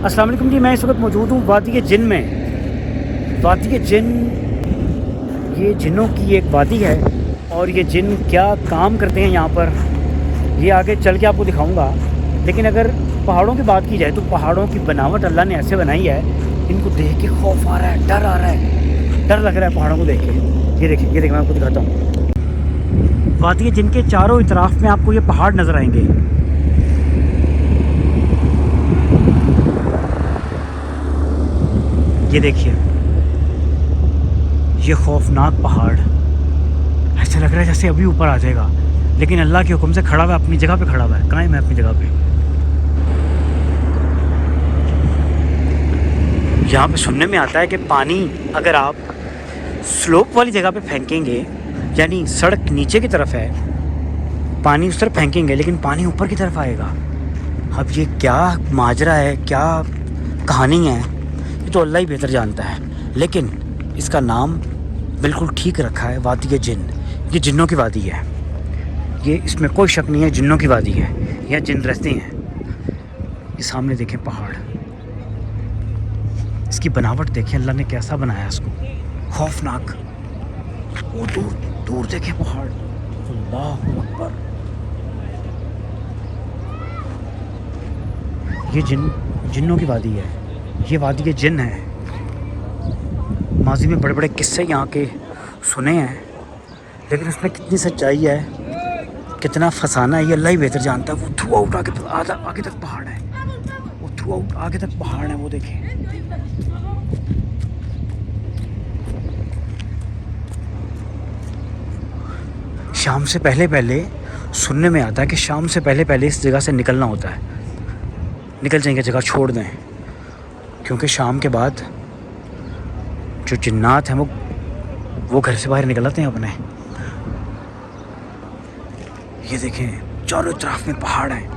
अस्सलाम वालेकुम जी। मैं इस वक्त मौजूद हूँ वादी जिन में। वादी जिन ये जिन्नों की एक वादी है और ये जिन क्या काम करते हैं यहाँ पर ये आगे चल के आपको दिखाऊंगा। लेकिन अगर पहाड़ों की बात की जाए तो पहाड़ों की बनावट अल्लाह ने ऐसे बनाई है, इनको देख के खौफ आ रहा है, डर आ रहा है, डर लग रहा है पहाड़ों को देख के। ये देखिए मैं आपको दिखाता हूँ। वादी जिन के चारों इतराफ में आपको ये पहाड़ नज़र आएंगे। ये देखिए, ये खौफनाक पहाड़ ऐसा लग रहा है जैसे अभी ऊपर आ जाएगा, लेकिन अल्लाह के हुक्म से खड़ा हुआ है, अपनी जगह पे खड़ा हुआ है, कायम है अपनी जगह पे। यहाँ पे सुनने में आता है कि पानी अगर आप स्लोप वाली जगह पे फेंकेंगे, यानी सड़क नीचे की तरफ है, पानी उस तरफ फेंकेंगे लेकिन पानी ऊपर की तरफ आएगा। अब ये क्या माजरा है, क्या कहानी है, ये तो अल्लाह ही बेहतर जानता है। लेकिन इसका नाम बिल्कुल ठीक रखा है, वादी जिन। ये जिन्नों की वादी है, ये इसमें कोई शक नहीं है, जिन्नों की वादी है, यहाँ जिन रहते हैं। ये सामने देखें पहाड़, इसकी बनावट देखें, अल्लाह ने कैसा बनाया इसको, खौफनाक। वो दूर दूर देखें पहाड़, अल्लाह अकबर। ये जिन्नों की वादी है, ये वादी जिन है। माजी में बड़े बड़े किस्से यहाँ के सुने हैं, लेकिन उसमें कितनी सच्चाई है, कितना फसाना है, ये अल्लाह ही बेहतर जानता है। वो थ्रू आउट आगे तक पहाड़ है, वो थ्रू आउट आगे तक पहाड़ है, वो देखें। शाम से पहले सुनने में आता है कि शाम से पहले इस जगह से निकलना होता है, निकल जाएंगे, जगह छोड़ दें, क्योंकि शाम के बाद जो जिन्नात हैं वो घर से बाहर निकल आते हैं अपने। ये देखें चारों तरफ में पहाड़ हैं।